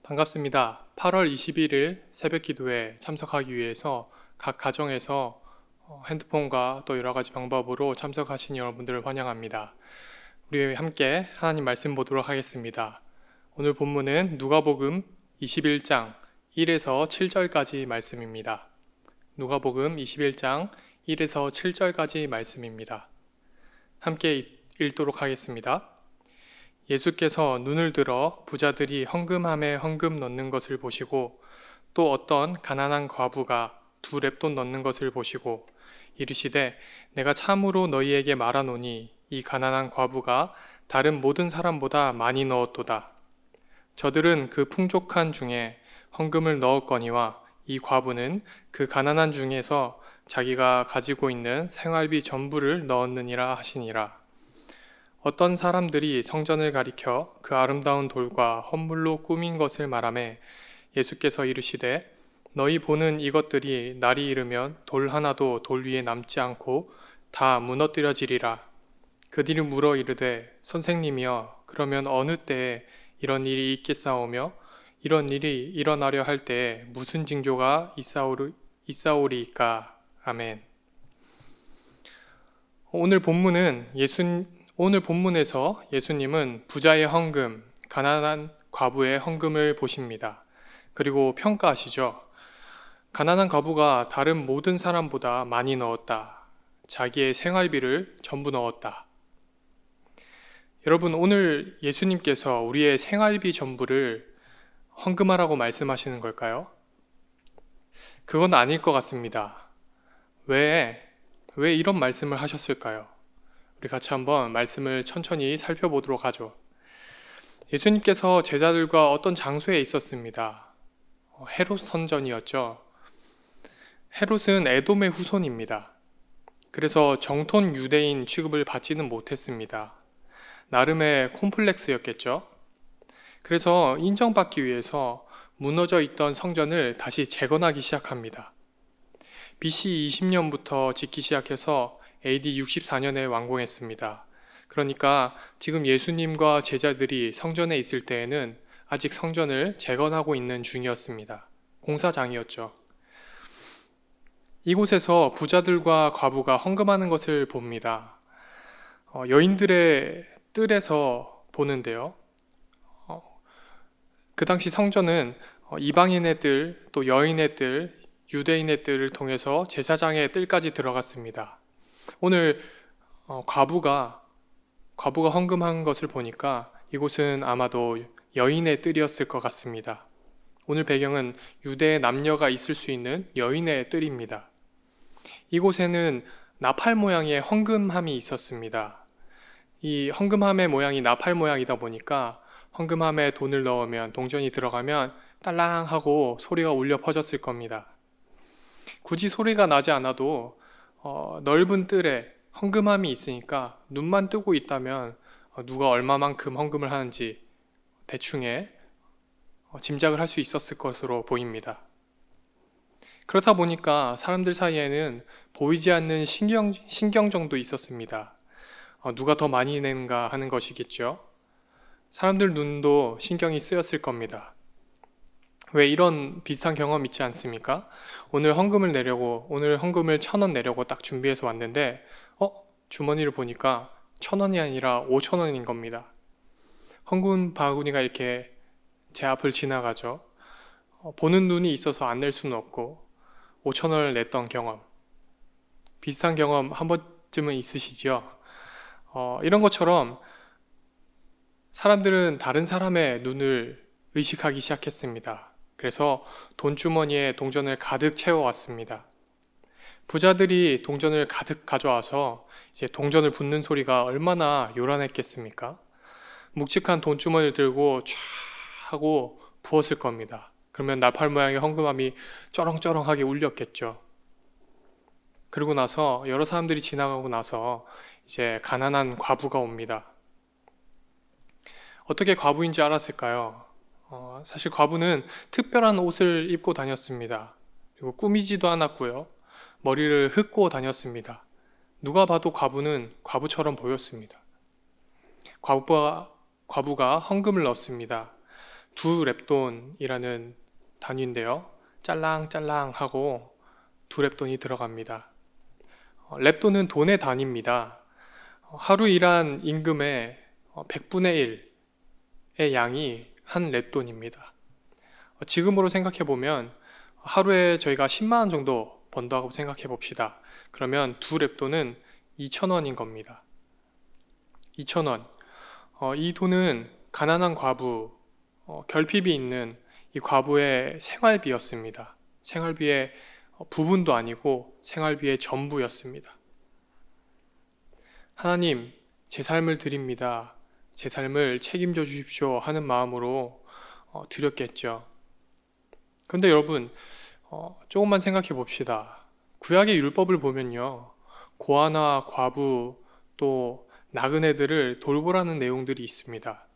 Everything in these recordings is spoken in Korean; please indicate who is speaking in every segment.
Speaker 1: 반갑습니다. 8월 21일 새벽 기도에 참석하기 위해서 각 가정에서 핸드폰과 또 여러 가지 방법으로 참석하신 여러분들을 환영합니다. 우리 함께 하나님 말씀 보도록 하겠습니다. 오늘 본문은 누가복음 21장 1에서 7절까지 말씀입니다. 누가복음 21장 1에서 7절까지 말씀입니다. 함께 읽도록 하겠습니다. 예수께서 눈을 들어 부자들이 헌금함에 헌금 넣는 것을 보시고 또 어떤 가난한 과부가 2렙돈 넣는 것을 보시고 이르시되 내가 참으로 너희에게 말하노니 이 가난한 과부가 다른 모든 사람보다 많이 넣었도다. 저들은 그 풍족한 중에 헌금을 넣었거니와 이 과부는 그 가난한 중에서 자기가 가지고 있는 생활비 전부를 넣었느니라 하시니라. 어떤 사람들이 성전을 가리켜 그 아름다운 돌과 헌물로 꾸민 것을 말하매 예수께서 이르시되 너희 보는 이것들이 날이 이르면 돌 하나도 돌 위에 남지 않고 다 무너뜨려지리라. 그들이 물어 이르되 선생님이여 그러면 어느 때에 이런 일이 있겠사오며 이런 일이 일어나려 할 때에 무슨 징조가 있사오리이까. 아멘. 오늘 본문에서 예수님은 부자의 헌금, 가난한 과부의 헌금을 보십니다. 그리고 평가하시죠. 가난한 과부가 다른 모든 사람보다 많이 넣었다. 자기의 생활비를 전부 넣었다. 여러분, 오늘 예수님께서 우리의 생활비 전부를 헌금하라고 말씀하시는 걸까요? 그건 아닐 것 같습니다. 왜 이런 말씀을 하셨을까요? 우리 같이 한번 말씀을 천천히 살펴보도록 하죠. 예수님께서 제자들과 어떤 장소에 있었습니다. 헤롯 선전이었죠. 헤롯은 에돔의 후손입니다. 그래서 정통 유대인 취급을 받지는 못했습니다. 나름의 콤플렉스였겠죠. 그래서 인정받기 위해서 무너져 있던 성전을 다시 재건하기 시작합니다. BC 20년부터 짓기 시작해서 AD 64년에 완공했습니다. 그러니까 지금 예수님과 제자들이 성전에 있을 때에는 아직 성전을 재건하고 있는 중이었습니다. 공사장이었죠. 이곳에서 부자들과 과부가 헌금하는 것을 봅니다. 여인들의 뜰에서 보는데요. 그 당시 성전은 이방인의 뜰, 또 여인의 뜰, 유대인의 뜰을 통해서 제사장의 뜰까지 들어갔습니다. 오늘 과부가 헌금한 것을 보니까 이곳은 아마도 여인의 뜰이었을 것 같습니다. 오늘 배경은 유대의 남녀가 있을 수 있는 여인의 뜰입니다. 이곳에는 나팔 모양의 헌금함이 있었습니다. 이 헌금함의 모양이 나팔 모양이다 보니까 헌금함에 돈을 넣으면 동전이 들어가면 딸랑 하고 소리가 울려 퍼졌을 겁니다. 굳이 소리가 나지 않아도 넓은 뜰에 헌금함이 있으니까 눈만 뜨고 있다면 누가 얼마만큼 헌금을 하는지 대충의 짐작을 할 수 있었을 것으로 보입니다. 그렇다 보니까 사람들 사이에는 보이지 않는 신경정도 있었습니다. 누가 더 많이 내는가 하는 것이겠죠. 사람들 눈도 신경이 쓰였을 겁니다. 왜 이런 비슷한 경험 있지 않습니까? 오늘 헌금을 1,000원 내려고 딱 준비해서 왔는데 주머니를 보니까 1,000원이 아니라 5,000원인 겁니다. 헌금 바구니가 이렇게 제 앞을 지나가죠. 보는 눈이 있어서 안 낼 수는 없고 5,000원을 냈던 경험, 비슷한 경험 한 번쯤은 있으시죠? 이런 것처럼 사람들은 다른 사람의 눈을 의식하기 시작했습니다. 그래서 돈주머니에 동전을 가득 채워왔습니다. 부자들이 동전을 가득 가져와서 이제 동전을 붓는 소리가 얼마나 요란했겠습니까? 묵직한 돈주머니를 들고 촤 하고 부었을 겁니다. 그러면 나팔 모양의 헌금함이 쩌렁쩌렁하게 울렸겠죠. 그리고 나서 여러 사람들이 지나가고 나서 이제 가난한 과부가 옵니다. 어떻게 과부인지 알았을까요? 사실 과부는 특별한 옷을 입고 다녔습니다. 그리고 꾸미지도 않았고요. 머리를 흩고 다녔습니다. 누가 봐도 과부는 과부처럼 보였습니다. 과부가 헌금을 넣습니다. 두 렙돈이라는 단위인데요. 짤랑짤랑하고 두 렙돈이 들어갑니다. 렙돈은 돈의 단위입니다. 하루 일한 임금의 100분의 1의 양이 한 렙돈입니다. 지금으로 생각해 보면 하루에 저희가 10만 원 정도 번다고 생각해 봅시다. 그러면 두 렙돈은 2,000원인 겁니다. 2,000원. 이 돈은 가난한 과부, 결핍이 있는 이 과부의 생활비였습니다. 생활비의 부분도 아니고 생활비의 전부였습니다. 하나님, 제 삶을 드립니다. 제 삶을 책임져 주십시오 하는 마음으로 드렸겠죠. 그런데 여러분, 조금만 생각해 봅시다. 구약의 율법을 보면요, 고아나 과부 또 나그네들을 돌보라는 내용들이 있습니다.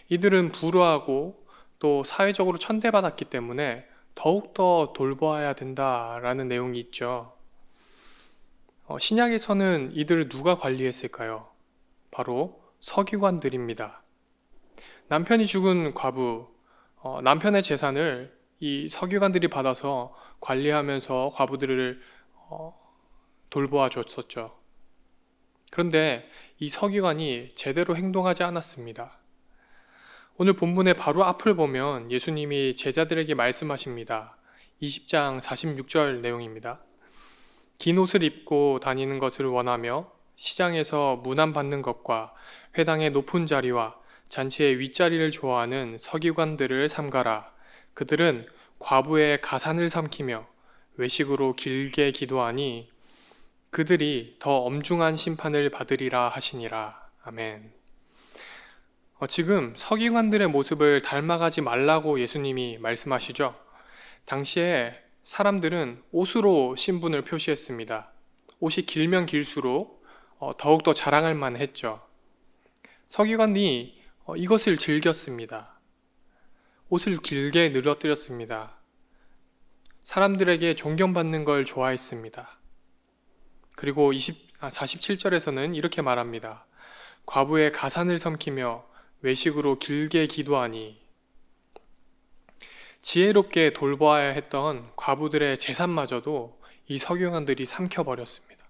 Speaker 1: 이들은 불우하고 또 사회적으로 천대받았기 때문에 더욱더 돌보아야 된다라는 내용이 있죠. 신약에서는 이들을 누가 관리했을까요? 바로 서기관들입니다. 남편이 죽은 과부, 남편의 재산을 이 서기관들이 받아서 관리하면서 과부들을 돌보아 줬었죠. 그런데 이 서기관이 제대로 행동하지 않았습니다. 오늘 본문의 바로 앞을 보면 예수님이 제자들에게 말씀하십니다. 20장 46절 내용입니다. 긴 옷을 입고 다니는 것을 원하며 시장에서 문안 받는 것과 회당의 높은 자리와 잔치의 윗자리를 좋아하는 서기관들을 삼가라. 그들은 과부의 가산을 삼키며 외식으로 길게 기도하니 그들이 더 엄중한 심판을 받으리라 하시니라. 아멘. 지금 서기관들의 모습을 닮아가지 말라고 예수님이 말씀하시죠. 당시에 사람들은 옷으로 신분을 표시했습니다. 옷이 길면 길수록 더욱더 자랑할 만했죠. 서기관이 이것을 즐겼습니다. 옷을 길게 늘어뜨렸습니다. 사람들에게 존경받는 걸 좋아했습니다. 그리고 47절에서는 이렇게 말합니다. 과부의 가산을 삼키며 외식으로 길게 기도하니. 지혜롭게 돌보아야 했던 과부들의 재산마저도 이 서기관들이 삼켜버렸습니다.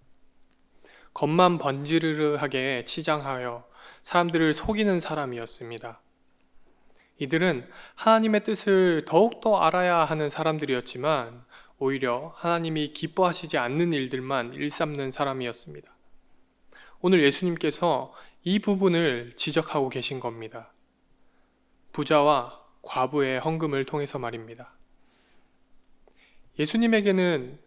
Speaker 1: 겉만 번지르르하게 치장하여 사람들을 속이는 사람이었습니다. 이들은 하나님의 뜻을 더욱더 알아야 하는 사람들이었지만 오히려 하나님이 기뻐하시지 않는 일들만 일삼는 사람이었습니다. 오늘 예수님께서 이 부분을 지적하고 계신 겁니다. 부자와 과부의 헌금을 통해서 말입니다. 예수님에게는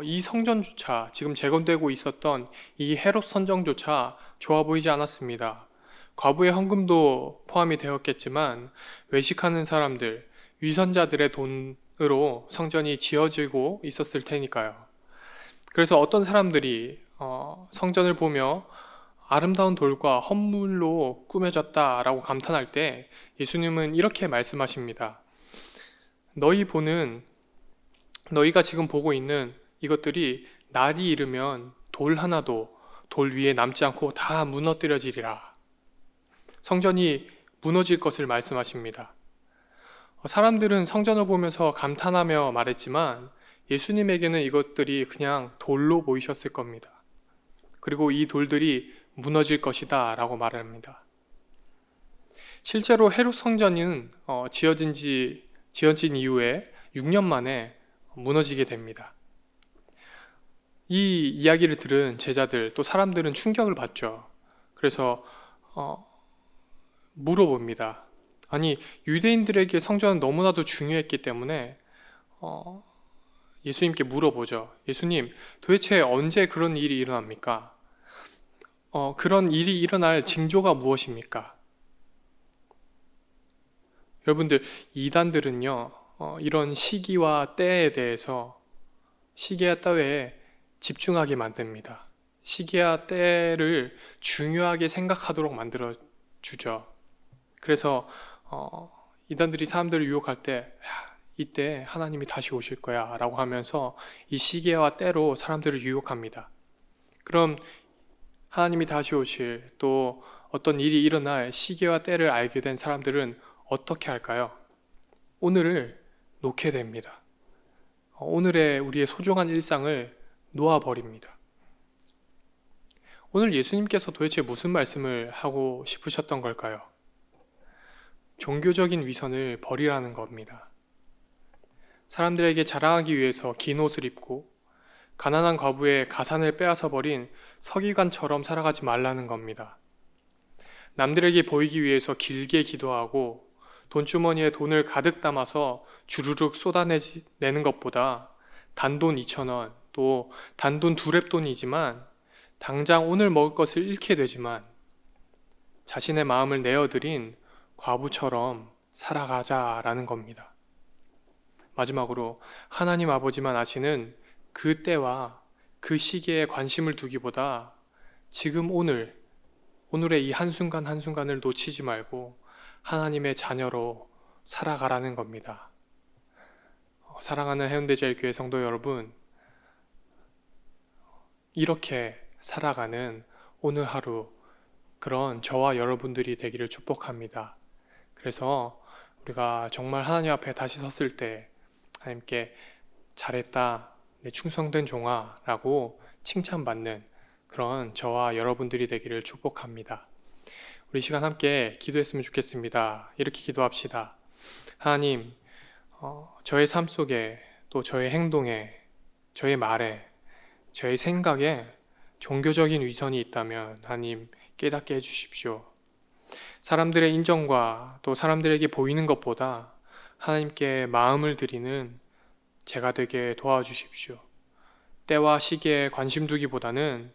Speaker 1: 이 성전조차, 지금 재건되고 있었던 이 헤롯 성전조차 좋아 보이지 않았습니다. 과부의 헌금도 포함이 되었겠지만 외식하는 사람들, 위선자들의 돈으로 성전이 지어지고 있었을 테니까요. 그래서 어떤 사람들이 성전을 보며 아름다운 돌과 헌물로 꾸며졌다라고 감탄할 때 예수님은 이렇게 말씀하십니다. 너희가 지금 보고 있는 이것들이 날이 이르면 돌 하나도 돌 위에 남지 않고 다 무너뜨려지리라. 성전이 무너질 것을 말씀하십니다. 사람들은 성전을 보면서 감탄하며 말했지만 예수님에게는 이것들이 그냥 돌로 보이셨을 겁니다. 그리고 이 돌들이 무너질 것이다 라고 말합니다. 실제로 헤롯 성전은 지어진 이후에 6년 만에 무너지게 됩니다. 이 이야기를 들은 제자들 또 사람들은 충격을 받죠. 그래서 물어봅니다. 아니, 유대인들에게 성전은 너무나도 중요했기 때문에 예수님께 물어보죠. 예수님, 도대체 언제 그런 일이 일어납니까? 그런 일이 일어날 징조가 무엇입니까? 여러분들, 이단들은요, 이런 시기와 때에 대해서 시기와 때에 집중하게 만듭니다. 시기와 때를 중요하게 생각하도록 만들어 주죠. 그래서 이단들이 사람들을 유혹할 때 이때 하나님이 다시 오실 거야 라고 하면서 이 시기와 때로 사람들을 유혹합니다. 그럼 하나님이 다시 오실 또 어떤 일이 일어날 시기와 때를 알게 된 사람들은 어떻게 할까요? 오늘을 놓게 됩니다. 오늘의 우리의 소중한 일상을 놓아버립니다. 오늘 예수님께서 도대체 무슨 말씀을 하고 싶으셨던 걸까요? 종교적인 위선을 버리라는 겁니다. 사람들에게 자랑하기 위해서 긴 옷을 입고 가난한 과부의 가산을 빼앗아 버린 서기관처럼 살아가지 말라는 겁니다. 남들에게 보이기 위해서 길게 기도하고 돈주머니에 돈을 가득 담아서 주르륵 쏟아내는 것보다 단돈 2,000원, 또 단돈 2랩돈이지만 당장 오늘 먹을 것을 잃게 되지만 자신의 마음을 내어드린 과부처럼 살아가자라는 겁니다. 마지막으로 하나님 아버지만 아시는 그 때와 그 시기에 관심을 두기보다 지금 오늘의 이 한순간 한순간을 놓치지 말고 하나님의 자녀로 살아가라는 겁니다. 사랑하는 해운대제일교회 성도 여러분, 이렇게 살아가는 오늘 하루 그런 저와 여러분들이 되기를 축복합니다. 그래서 우리가 정말 하나님 앞에 다시 섰을 때 하나님께 잘했다, 내 충성된 종아 라고 칭찬받는 그런 저와 여러분들이 되기를 축복합니다. 우리 시간 함께 기도했으면 좋겠습니다. 이렇게 기도합시다. 하나님, 저의 삶 속에 또 저의 행동에, 저의 말에, 저의 생각에 종교적인 위선이 있다면 하나님 깨닫게 해주십시오. 사람들의 인정과 또 사람들에게 보이는 것보다 하나님께 마음을 드리는 제가 되게 도와주십시오. 때와 시기에 관심 두기보다는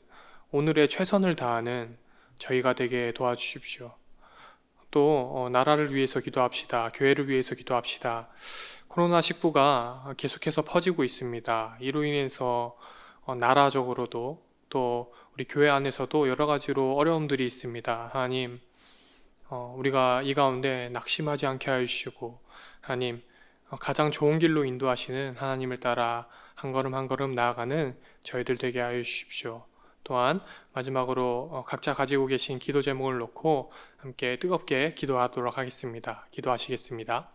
Speaker 1: 오늘의 최선을 다하는 저희가 되게 도와주십시오. 또 나라를 위해서 기도합시다. 교회를 위해서 기도합시다. 코로나19가 계속해서 퍼지고 있습니다. 이로 인해서 나라적으로도 또 우리 교회 안에서도 여러 가지로 어려움들이 있습니다. 하나님, 우리가 이 가운데 낙심하지 않게 하여 주시고 하나님, 가장 좋은 길로 인도하시는 하나님을 따라 한 걸음 한 걸음 나아가는 저희들 되게 하여 주십시오. 또한 마지막으로 각자 가지고 계신 기도 제목을 놓고 함께 뜨겁게 기도하도록 하겠습니다. 기도하시겠습니다.